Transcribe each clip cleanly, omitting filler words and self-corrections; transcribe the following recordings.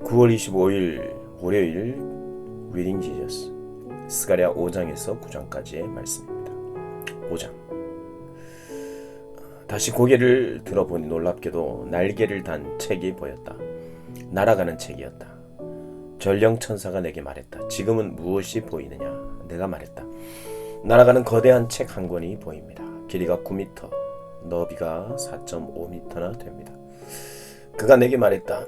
9월 25일 월요일 리딩 지저스 스가랴 5장에서 9장까지의 말씀입니다. 5장. 다시 고개를 들어보니 놀랍게도 날개를 단 책이 보였다. 날아가는 책이었다. 전령천사가 내게 말했다. 지금은 무엇이 보이느냐? 내가 말했다. 날아가는 거대한 책 한 권이 보입니다. 길이가 9m, 너비가 4.5m나 됩니다. 그가 내게 말했다.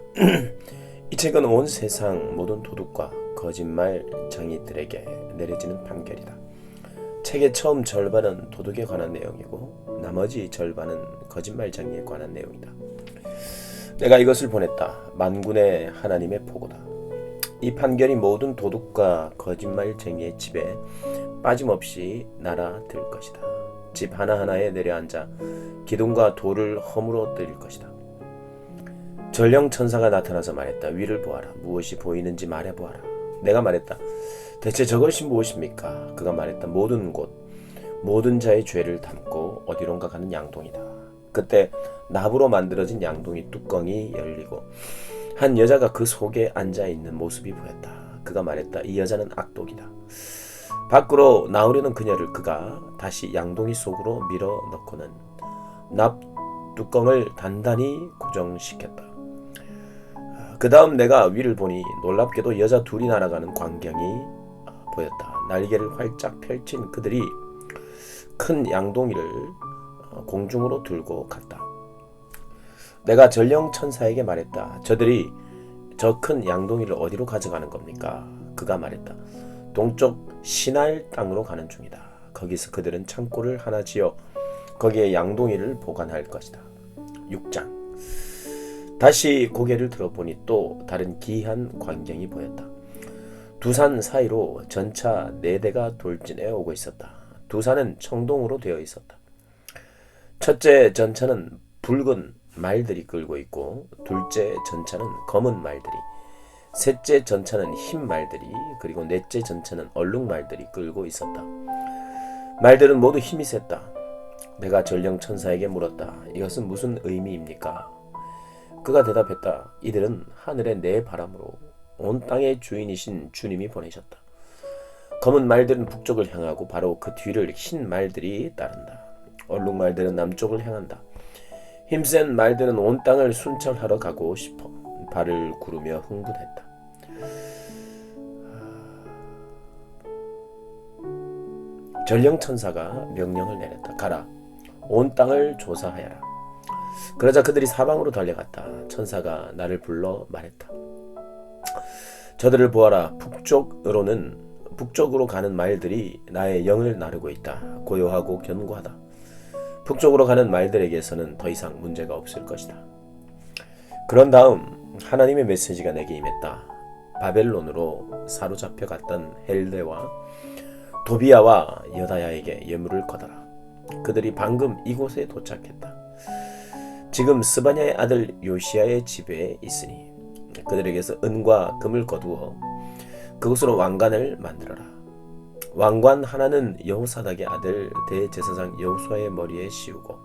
이 책은 온 세상 모든 도둑과 거짓말쟁이들에게 내려지는 판결이다. 책의 처음 절반은 도둑에 관한 내용이고 나머지 절반은 거짓말쟁이에 관한 내용이다. 내가 이것을 보냈다. 만군의 하나님의 보고다. 이 판결이 모든 도둑과 거짓말쟁이의 집에 빠짐없이 날아들 것이다. 집 하나하나에 내려앉아 기둥과 돌을 허물어 때릴 것이다. 전령천사가 나타나서 말했다. 위를 보아라. 무엇이 보이는지 말해보아라. 내가 말했다. 대체 저것이 무엇입니까? 그가 말했다. 모든 곳, 모든 자의 죄를 담고 어디론가 가는 양동이다. 그때 나무로 만들어진 양동이 뚜껑이 열리고 한 여자가 그 속에 앉아있는 모습이 보였다. 그가 말했다. 이 여자는 악독이다. 밖으로 나오려는 그녀를 그가 다시 양동이 속으로 밀어 넣고는 납 뚜껑을 단단히 고정시켰다. 그 다음 내가 위를 보니 놀랍게도 여자 둘이 날아가는 광경이 보였다. 날개를 활짝 펼친 그들이 큰 양동이를 공중으로 들고 갔다. 내가 전령천사에게 말했다. 저들이 저 큰 양동이를 어디로 가져가는 겁니까? 그가 말했다. 동쪽 시날 땅으로 가는 중이다. 거기서 그들은 창고를 하나 지어 거기에 양동이를 보관할 것이다. 6장. 다시 고개를 들어보니 또 다른 기이한 광경이 보였다. 두 산 사이로 전차 4대가 돌진해 오고 있었다. 두 산은 청동으로 되어 있었다. 첫째 전차는 붉은 말들이 끌고 있고 둘째 전차는 검은 말들이, 셋째 전차는 흰 말들이, 그리고 넷째 전차는 얼룩 말들이 끌고 있었다. 말들은 모두 힘이 셌다. 내가 전령천사에게 물었다. 이것은 무슨 의미입니까? 그가 대답했다. 이들은 하늘의 내 바람으로 온 땅의 주인이신 주님이 보내셨다. 검은 말들은 북쪽을 향하고 바로 그 뒤를 흰 말들이 따른다. 얼룩 말들은 남쪽을 향한다. 힘센 말들은 온 땅을 순찰하러 가고 싶어 발을 구르며 흥분했다. 전령천사가 명령을 내렸다. 가라. 온 땅을 조사하여라. 그러자 그들이 사방으로 달려갔다. 천사가 나를 불러 말했다. 저들을 보아라. 북쪽으로 가는 말들이 나의 영을 나르고 있다. 고요하고 견고하다. 북쪽으로 가는 말들에게서는 더 이상 문제가 없을 것이다. 그런 다음 하나님의 메시지가 내게 임했다. 바벨론으로 사로잡혀 갔던 헬레와 도비야와 여다야에게 예물을 거둬라. 그들이 방금 이곳에 도착했다. 지금 스바냐의 아들 요시야의 집에 있으니 그들에게서 은과 금을 거두어 그곳으로 왕관을 만들어라. 왕관 하나는 여호사닥의 아들 대제사장 여호수아의 머리에 씌우고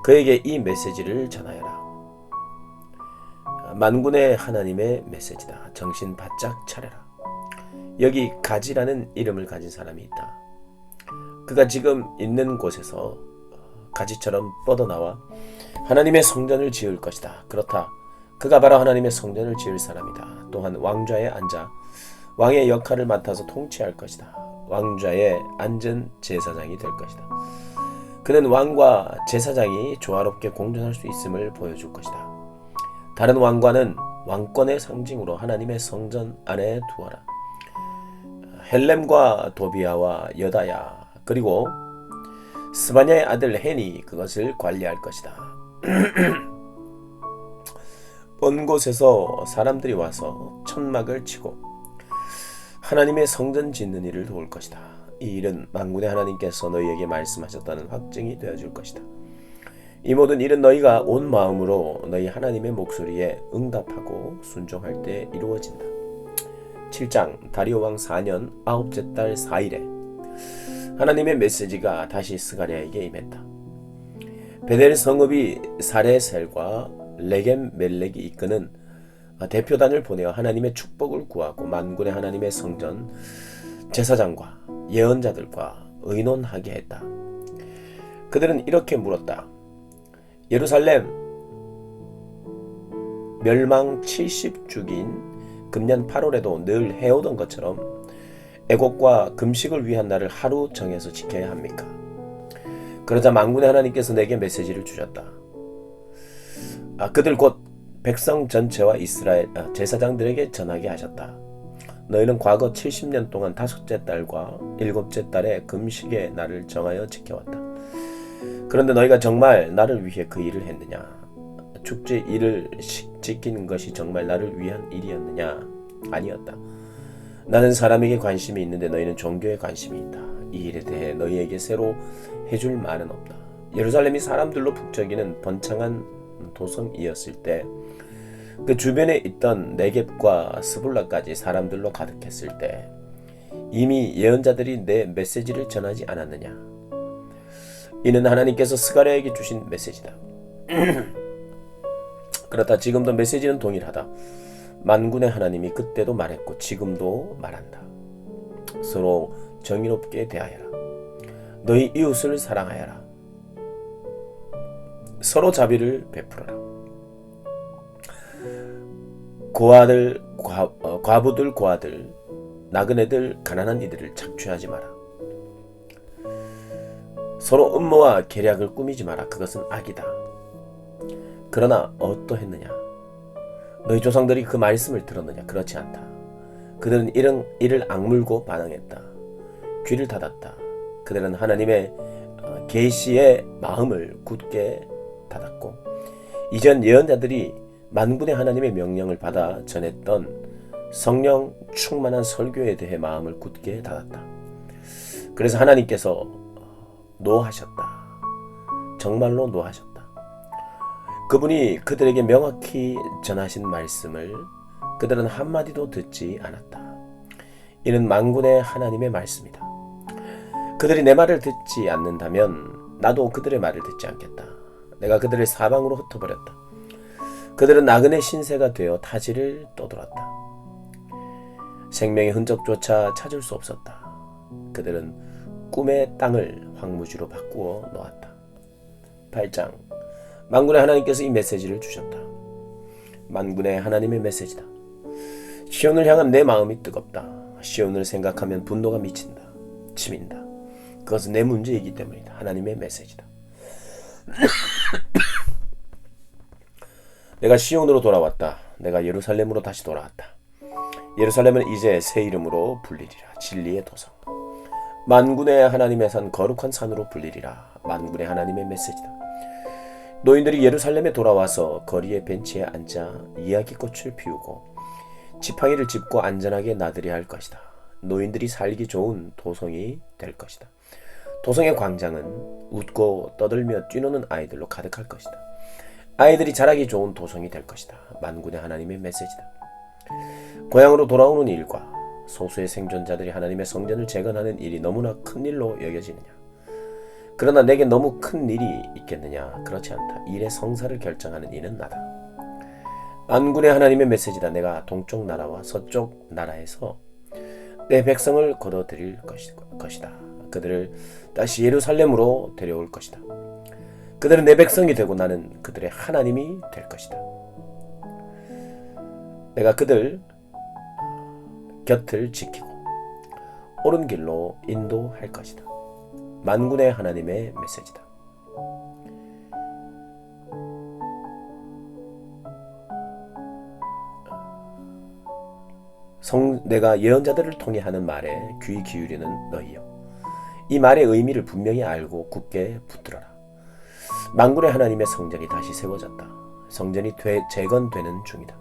그에게 이 메시지를 전하여라. 만군의 하나님의 메시지다. 정신 바짝 차려라. 여기 가지라는 이름을 가진 사람이 있다. 그가 지금 있는 곳에서 가지처럼 뻗어나와 하나님의 성전을 지을 것이다. 그렇다. 그가 바로 하나님의 성전을 지을 사람이다. 또한 왕좌에 앉아 왕의 역할을 맡아서 통치할 것이다. 왕좌에 앉은 제사장이 될 것이다. 그는 왕과 제사장이 조화롭게 공존할 수 있음을 보여줄 것이다. 다른 왕관은 왕권의 상징으로 하나님의 성전 안에 두어라. 헬렘과 도비야와 여다야 그리고 스바냐의 아들 헨이 그것을 관리할 것이다. 먼 곳에서 사람들이 와서 천막을 치고 하나님의 성전 짓는 일을 도울 것이다. 이 일은 만군의 하나님께서 너희에게 말씀하셨다는 확증이 되어줄 것이다. 이 모든 일은 너희가 온 마음으로 너희 하나님의 목소리에 응답하고 순종할 때 이루어진다. 7장. 다리오 왕 4년 9째 달 4일에 하나님의 메시지가 다시 스가랴에게 임했다. 베델 성읍이 사레셀과 레겜 멜렉이 이끄는 대표단을 보내어 하나님의 축복을 구하고 만군의 하나님의 성전 제사장과 예언자들과 의논하게 했다. 그들은 이렇게 물었다. 예루살렘 멸망 70주기인 금년 8월에도 늘 해오던 것처럼 애곡과 금식을 위한 날을 하루 정해서 지켜야 합니까? 그러자 만군의 하나님께서 내게 메시지를 주셨다. 그들 곧 백성 전체와 이스라엘 제사장들에게 전하게 하셨다. 너희는 과거 70년 동안 다섯째 달과 일곱째 달에 금식의 날을 정하여 지켜왔다. 그런데 너희가 정말 나를 위해 그 일을 했느냐? 축제 일을 지키는 것이 정말 나를 위한 일이었느냐? 아니었다. 나는 사람에게 관심이 있는데 너희는 종교에 관심이 있다. 이 일에 대해 너희에게 새로 해줄 말은 없다. 예루살렘이 사람들로 북적이는 번창한 도성이었을 때, 그 주변에 있던 네겝과 스불라까지 사람들로 가득했을 때 이미 예언자들이 내 메시지를 전하지 않았느냐? 이는 하나님께서 스가랴에게 주신 메시지다. 그렇다. 지금도 메시지는 동일하다. 만군의 하나님이 그때도 말했고 지금도 말한다. 서로 정의롭게 대하여라. 너희 이웃을 사랑하여라. 서로 자비를 베풀어라. 과부들 고아들, 나그네들 가난한 이들을 착취하지 마라. 서로 음모와 계략을 꾸미지 마라. 그것은 악이다. 그러나 어떠했느냐? 너희 조상들이 그 말씀을 들었느냐? 그렇지 않다. 그들은 이를 악물고 반항했다. 귀를 닫았다. 그들은 하나님의 계시의 마음을 굳게 닫았고 이전 예언자들이 만군의 하나님의 명령을 받아 전했던 성령 충만한 설교에 대해 마음을 굳게 닫았다. 그래서 하나님께서 노하셨다. 정말로 노하셨다. 그분이 그들에게 명확히 전하신 말씀을 그들은 한마디도 듣지 않았다. 이는 만군의 하나님의 말씀이다. 그들이 내 말을 듣지 않는다면 나도 그들의 말을 듣지 않겠다. 내가 그들을 사방으로 흩어버렸다. 그들은 나그네 신세가 되어 타지를 떠돌았다. 생명의 흔적조차 찾을 수 없었다. 그들은 꿈의 땅을 황무지로 바꾸어 놓았다. 8장. 만군의 하나님께서 이 메시지를 주셨다. 만군의 하나님의 메시지다. 시온을 향한 내 마음이 뜨겁다. 시온을 생각하면 분노가 미친다. 치민다. 그것은 내 문제이기 때문이다. 하나님의 메시지다. 내가 시온으로 돌아왔다. 내가 예루살렘으로 다시 돌아왔다. 예루살렘은 이제 새 이름으로 불리리라. 진리의 도성. 만군의 하나님의 산 거룩한 산으로 불리리라. 만군의 하나님의 메시지다. 노인들이 예루살렘에 돌아와서 거리의 벤치에 앉아 이야기꽃을 피우고 지팡이를 짚고 안전하게 나들이 할 것이다. 노인들이 살기 좋은 도성이 될 것이다. 도성의 광장은 웃고 떠들며 뛰노는 아이들로 가득할 것이다. 아이들이 자라기 좋은 도성이 될 것이다. 만군의 하나님의 메시지다. 고향으로 돌아오는 일과 소수의 생존자들이 하나님의 성전을 재건하는 일이 너무나 큰 일로 여겨지느냐? 그러나 내게 너무 큰 일이 있겠느냐? 그렇지 않다. 일의 성사를 결정하는 이는 나다. 만군의 하나님의 메시지다. 내가 동쪽 나라와 서쪽 나라에서 내 백성을 거둬들일 것이다. 그들을 다시 예루살렘으로 데려올 것이다. 그들은 내 백성이 되고 나는 그들의 하나님이 될 것이다. 내가 그들 곁을 지키고 옳은 길로 인도할 것이다. 만군의 하나님의 메시지다. 내가 예언자들을 통해 하는 말에 귀 기울이는 너희여, 이 말의 의미를 분명히 알고 굳게 붙들어라. 만군의 하나님의 성전이 다시 세워졌다. 성전이 재건되는 중이다.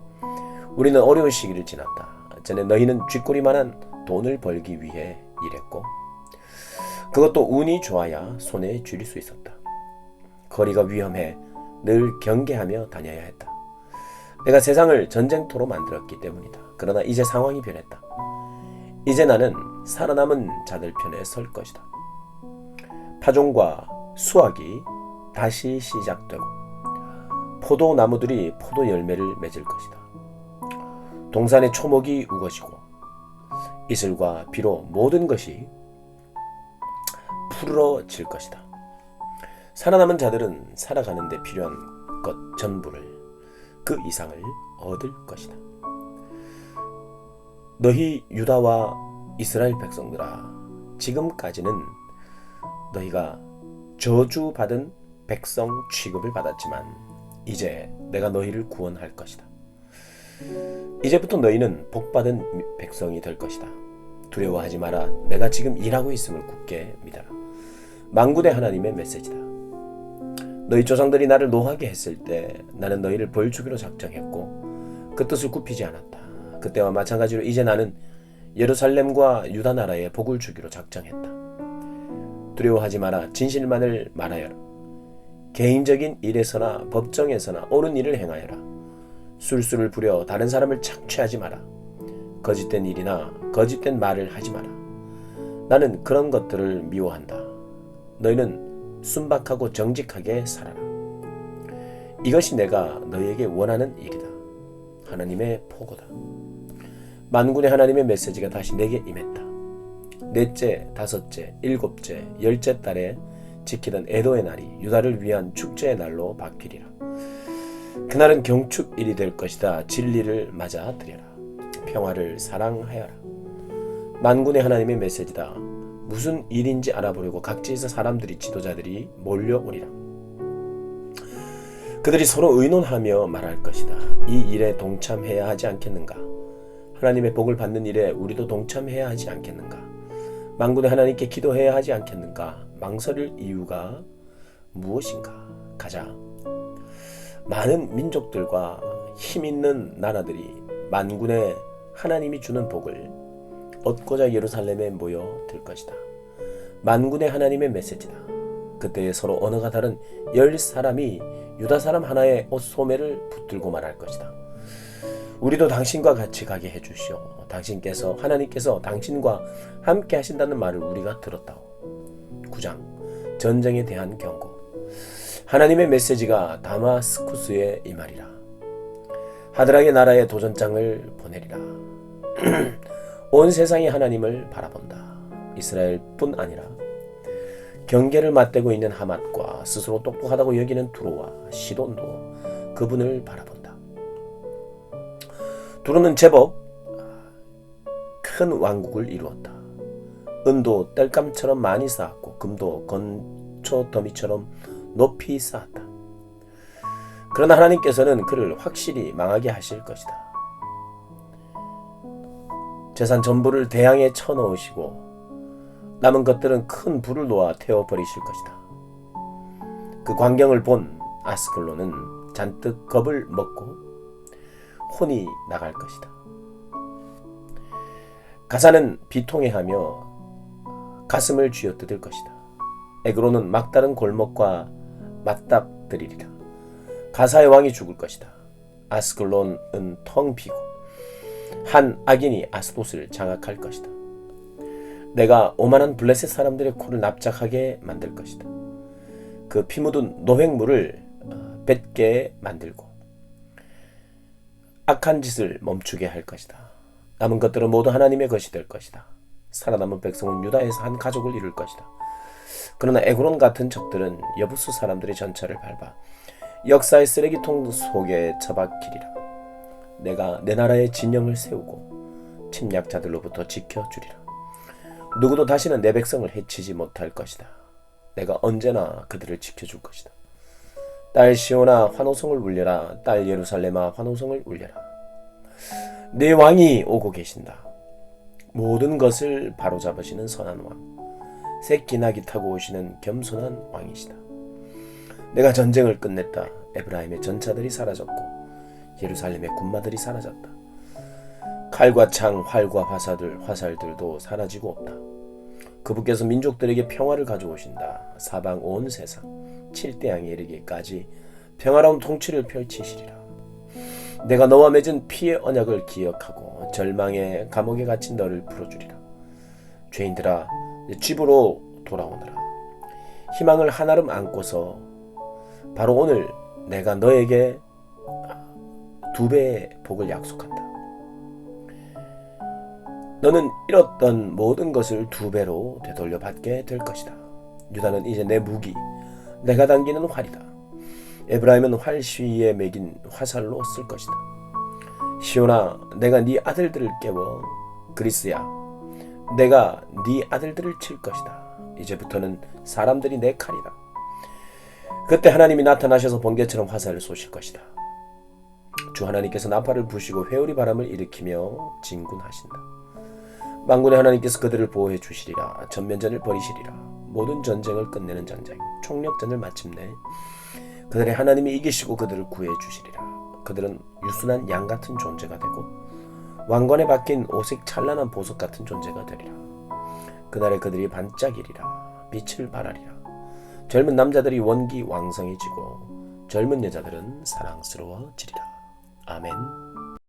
우리는 어려운 시기를 지났다. 전에 너희는 쥐꼬리만한 돈을 벌기 위해 일했고 그것도 운이 좋아야 손에 쥐릴 수 있었다. 거리가 위험해 늘 경계하며 다녀야 했다. 내가 세상을 전쟁터로 만들었기 때문이다. 그러나 이제 상황이 변했다. 이제 나는 살아남은 자들 편에 설 것이다. 파종과 수확이 다시 시작되고 포도나무들이 포도 열매를 맺을 것이다. 동산의 초목이 우거지고 이슬과 비로 모든 것이 푸르러질 것이다. 살아남은 자들은 살아가는 데 필요한 것 전부를, 그 이상을 얻을 것이다. 너희 유다와 이스라엘 백성들아, 지금까지는 너희가 저주받은 백성 취급을 받았지만 이제 내가 너희를 구원할 것이다. 이제부터 너희는 복받은 백성이 될 것이다. 두려워하지 마라. 내가 지금 일하고 있음을 굳게 믿어라. 만군의 하나님의 메시지다. 너희 조상들이 나를 노하게 했을 때 나는 너희를 벌 주기로 작정했고 그 뜻을 굽히지 않았다. 그때와 마찬가지로 이제 나는 예루살렘과 유다 나라에 복을 주기로 작정했다. 두려워하지 마라. 진실만을 말하여라. 개인적인 일에서나 법정에서나 옳은 일을 행하여라. 술수를 부려 다른 사람을 착취하지 마라. 거짓된 일이나 거짓된 말을 하지 마라. 나는 그런 것들을 미워한다. 너희는 순박하고 정직하게 살아라. 이것이 내가 너희에게 원하는 일이다. 하나님의 포고다. 만군의 하나님의 메시지가 다시 내게 임했다. 넷째, 다섯째, 일곱째, 열째 달에 지키던 애도의 날이 유다를 위한 축제의 날로 바뀌리라. 그날은 경축일이 될 것이다. 진리를 맞아들여라. 평화를 사랑하여라. 만군의 하나님의 메시지다. 무슨 일인지 알아보려고 각지에서 사람들이, 지도자들이 몰려오리라. 그들이 서로 의논하며 말할 것이다. 이 일에 동참해야 하지 않겠는가? 하나님의 복을 받는 일에 우리도 동참해야 하지 않겠는가? 만군의 하나님께 기도해야 하지 않겠는가? 망설일 이유가 무엇인가? 가자. 많은 민족들과 힘있는 나라들이 만군의 하나님이 주는 복을 얻고자 예루살렘에 모여들 것이다. 만군의 하나님의 메시지다. 그때에 서로 언어가 다른 10사람이 유다 사람 하나의 옷 소매를 붙들고 말할 것이다. 우리도 당신과 같이 가게 해주시오. 당신께서, 하나님께서 당신과 함께 하신다는 말을 우리가 들었다오. 9장 전쟁에 대한 경고. 하나님의 메시지가 다마스쿠스에 임하리라. 하드락의 나라에 도전장을 보내리라. 온 세상이 하나님을 바라본다. 이스라엘뿐 아니라 경계를 맞대고 있는 하맛과 스스로 똑똑하다고 여기는 두로와 시돈도 그분을 바라본다. 두로는 제법 큰 왕국을 이루었다. 은도 땔감처럼 많이 쌓았고 금도 건초 더미처럼 높이 쌓았다. 그러나 하나님께서는 그를 확실히 망하게 하실 것이다. 재산 전부를 대양에 쳐넣으시고 남은 것들은 큰 불을 놓아 태워버리실 것이다. 그 광경을 본 아스클론은 잔뜩 겁을 먹고 혼이 나갈 것이다. 가사는 비통해하며 가슴을 쥐어뜯을 것이다. 에그론은 막다른 골목과 맞닥뜨리리라. 가사의 왕이 죽을 것이다. 아스클론은 텅 비고 한 악인이 아스돗을 장악할 것이다. 내가 오만한 블레셋 사람들의 코를 납작하게 만들 것이다. 그 피 묻은 노획물을 뱉게 만들고 악한 짓을 멈추게 할 것이다. 남은 것들은 모두 하나님의 것이 될 것이다. 살아남은 백성은 유다에서 한 가족을 이룰 것이다. 그러나 에그론 같은 적들은 여부수 사람들의 전차를 밟아 역사의 쓰레기통 속에 처박히리라. 내가 내 나라에 진영을 세우고 침략자들로부터 지켜주리라. 누구도 다시는 내 백성을 해치지 못할 것이다. 내가 언제나 그들을 지켜줄 것이다. 딸 시온아 환호성을 울려라. 딸 예루살렘아 환호성을 울려라. 내 왕이 오고 계신다. 모든 것을 바로잡으시는 선한 왕, 새끼나귀 타고 오시는 겸손한 왕이시다. 내가 전쟁을 끝냈다. 에브라임의 전차들이 사라졌고 예루살렘의 군마들이 사라졌다. 칼과 창, 활과 화살들도 사라지고 없다. 그분께서 민족들에게 평화를 가져오신다. 사방 온 세상 7대양에 이르기까지 평화로운 통치를 펼치시리라. 내가 너와 맺은 피의 언약을 기억하고 절망의 감옥에 갇힌 너를 풀어주리라. 죄인들아 집으로 돌아오너라. 희망을 한아름 안고서 바로 오늘 내가 너에게 2배의 복을 약속한다. 너는 잃었던 모든 것을 2배로 되돌려 받게 될 것이다. 유다는 이제 내 무기, 내가 당기는 활이다. 에브라임은 활 시위에 매긴 화살로 쓸 것이다. 시온아, 내가 네 아들들을 깨워. 그리스야, 내가 네 아들들을 칠 것이다. 이제부터는 사람들이 내 칼이다. 그때 하나님이 나타나셔서 번개처럼 화살을 쏘실 것이다. 주 하나님께서 나팔을 부시고 회오리 바람을 일으키며 진군하신다. 만군의 하나님께서 그들을 보호해 주시리라. 전면전을 벌이시리라. 모든 전쟁을 끝내는 전쟁, 총력전을 마침내 그들의 하나님이 이기시고 그들을 구해 주시리라. 그들은 유순한 양 같은 존재가 되고 왕관에 박힌 오색 찬란한 보석 같은 존재가 되리라. 그날에 그들이 반짝이리라. 빛을 발하리라. 젊은 남자들이 원기 왕성해지고 젊은 여자들은 사랑스러워지리라. 아멘.